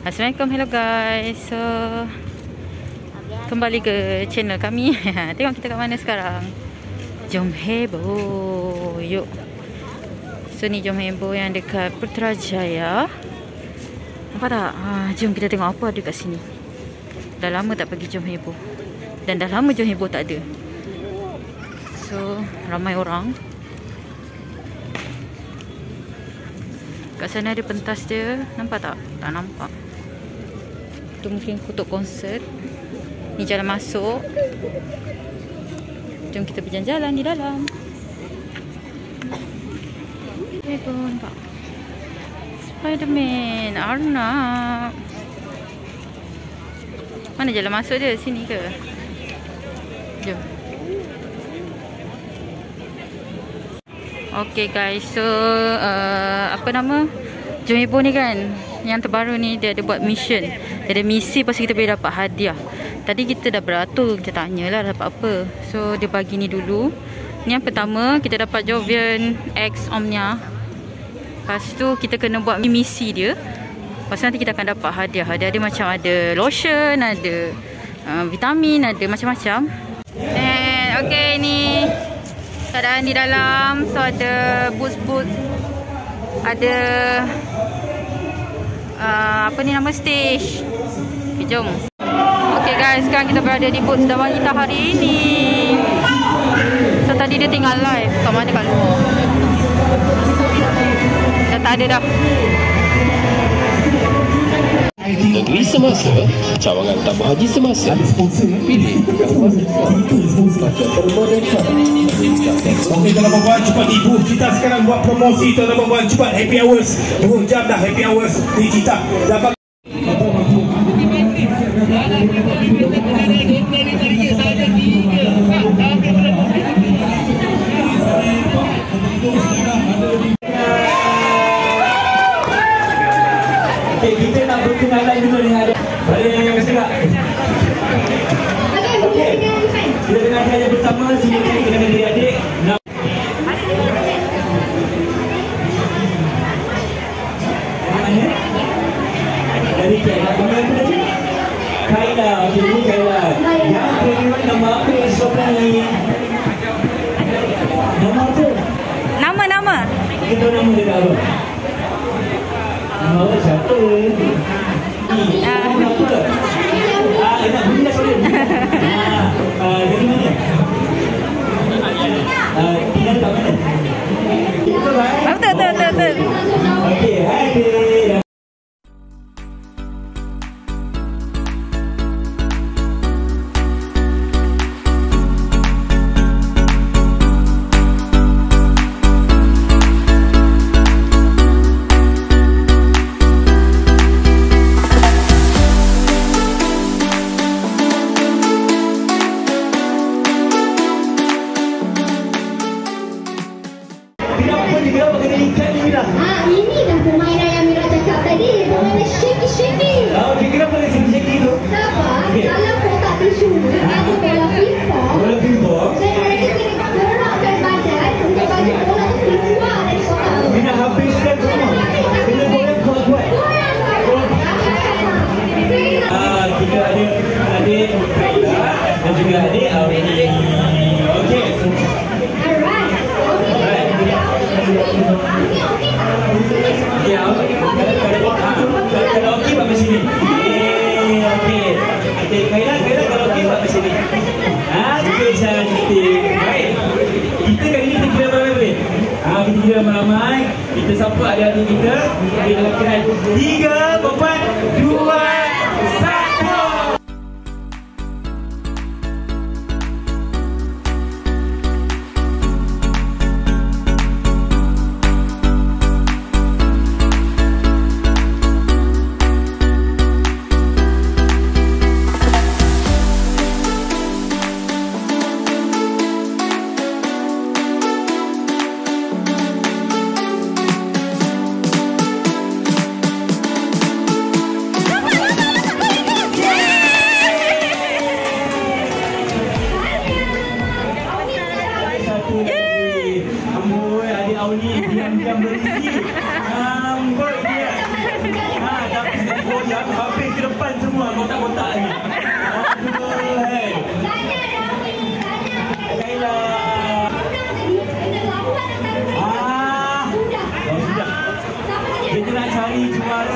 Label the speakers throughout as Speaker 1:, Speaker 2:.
Speaker 1: Assalamualaikum, hello guys. So kembali ke channel kami. Tengok kita kat mana sekarang. Jom heboh. Yuk. So ni Jom Heboh yang dekat Putrajaya. Nampak tak? Jom kita tengok apa ada kat sini. Dah lama tak pergi Jom Heboh. Dan dah lama Jom Heboh tak ada. So ramai orang. Kat sana ada pentas dia. Nampak tak? Tak nampak. Tu mungkin kutuk konsert. Ni jalan masuk. Jom kita berjalan-jalan di dalam. Nampak Spiderman, Arnab. Mana jalan masuk dia? Sini ke? Jom. Okay guys, so apa nama Jom Heboh ni kan, yang terbaru ni dia ada buat mission. Dia ada misi, lepas kita boleh dapat hadiah. Tadi kita dah beratur, kita tanyalah dapat apa. So dia bagi ni dulu. Ni yang pertama, kita dapat Jovian X Omnia. Lepas tu kita kena buat misi dia. Lepas tu nanti kita akan dapat hadiah. Hadiah dia macam ada lotion, ada vitamin, ada macam-macam. And okay, ni keadaan di dalam. So ada booth-booth, ada apa ni nama stage. Okay, jom. Okay guys, sekarang kita berada di booth Sedar Wanita hari ini. So tadi dia tinggal live. Kat mana, kat luar. Dah tak ada dah.
Speaker 2: Negeri semasa, cawangan tambah haji semasa. Pilih
Speaker 3: Okey, tuan-tuan dan puan, cepat ibu. Kita sekarang buat promosi, tuan-tuan dan puan. Cepat, happy hours. 2 jam dah happy hours di kita. Dapat kita nak berkenalan dulu dengan balik yang segak. Okey. Kita dengan saya bersama sini kita dengan adik-adik. Dari Kaila. Kaila, okey, ini Kaila. Yang kedua nama apa yang sopan lagi? Nama apa?
Speaker 1: Nama.
Speaker 3: Kita nama dia dah. Nama siapa? Nama apa? Nak benda sorry. Dari mana? Tinggal kat mana?
Speaker 1: Betul.
Speaker 3: Okey, hai.
Speaker 4: Ini dah permainan yang Mira cakap tadi. Permainan shaky-shaky.
Speaker 3: Okey, kenapa dia shaky tu?
Speaker 4: Sebab dalam kotak tisu ada bola pingpong.
Speaker 3: Bola pingpong.
Speaker 4: Dan mereka kena gerakkan badan untuk bagi bola tu keluar dari kotak tu.
Speaker 3: Mina habiskan semua. Kena goreng kuat-kuat. Kita ada adik Kaila dan juga adik Auri. Okey.
Speaker 4: Alright.
Speaker 3: Ya, kalau okey buat macam sini. Okey. Adik Kaila kalau okey buat macam sini. Okey, cantik. Baik. Kita kali ni kita kira ramai boleh? Kita kira ramai. Kita sapa adik-adik kita. Kita dalam kiraan 3, 4, 2, 1.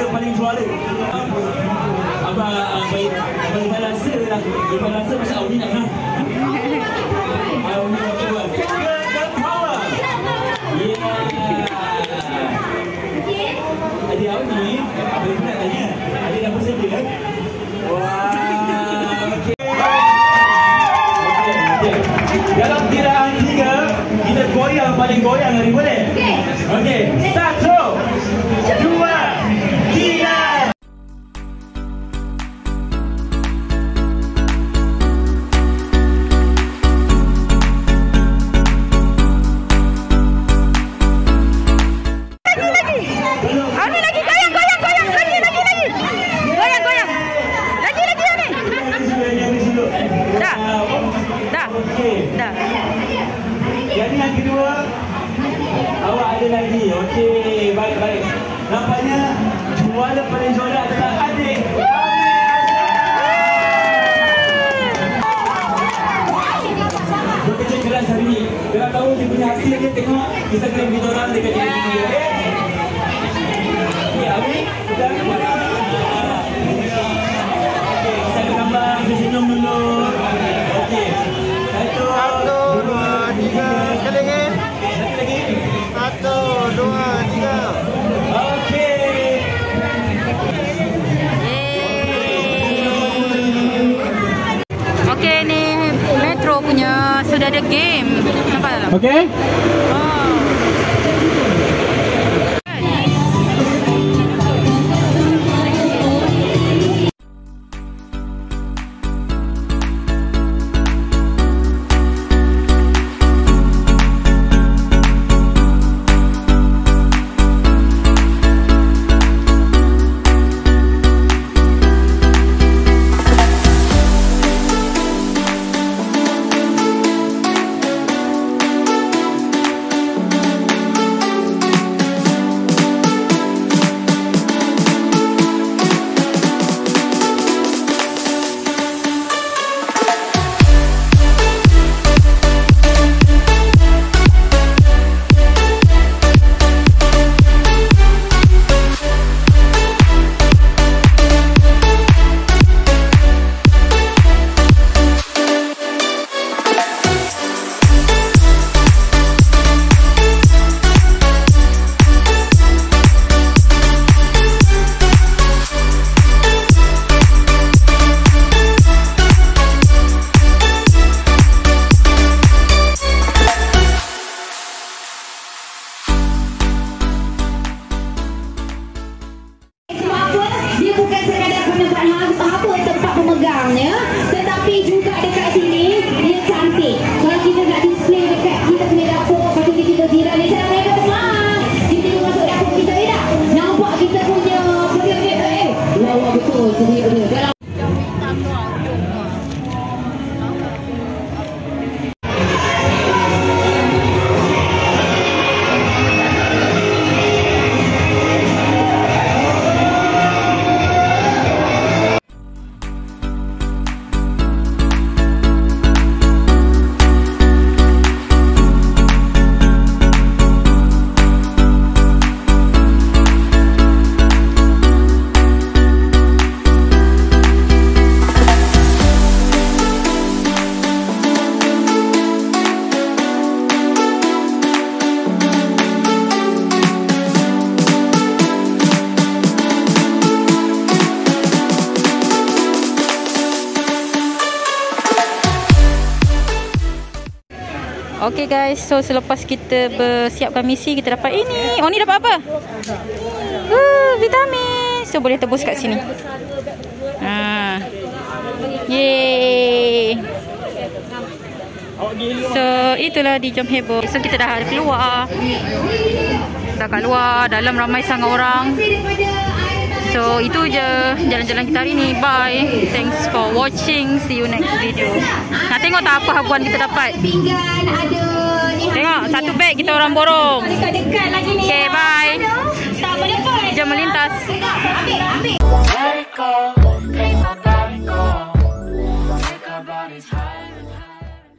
Speaker 3: paling juara. Abang dah rasa lah. Abang rasa macam Audi nak nak. Audi nak keluar. Girl power. Yeah. Adik Audi, abang nak tanya. Adik dah bersedia? Wah. Okay. Dalam kiraan 3, kita goyang paling goyang hari boleh? Okey. 1, 2, 3. Jadi yang kedua, awak ada lagi. Okey, baik. Nampaknya juara paling juara adalah adik. Bekerja keras hari ini. Kita tahu dia punya hasil dia tengok Instagram kita orang dekat dia. Okey, Amin. Okey, kita ada gambar, kita senyum dulu. Okey. 1, 2, 3. Sekali lagi. 1, 2, 3. Okey.
Speaker 1: Okey, ni Metro punya sudah ada game. Nampak tak?
Speaker 3: Okey.
Speaker 1: Okay guys, so selepas kita bersiapkan misi, kita dapat ini. Oh, ni dapat apa? Vitamin. So boleh tebus kat sini. Yeay. So itulah di Jom Heboh. So kita dah keluar. Dah kat luar, dalam ramai sangat orang. So itu je jalan-jalan kita hari ni. Bye. Thanks for watching. See you next video. Nak tengok tak apa habuan kita dapat? Tengok, satu beg kita orang borong. Okay, bye. Jom melintas. Let it go. Let my body go. Take our bodies higher and higher.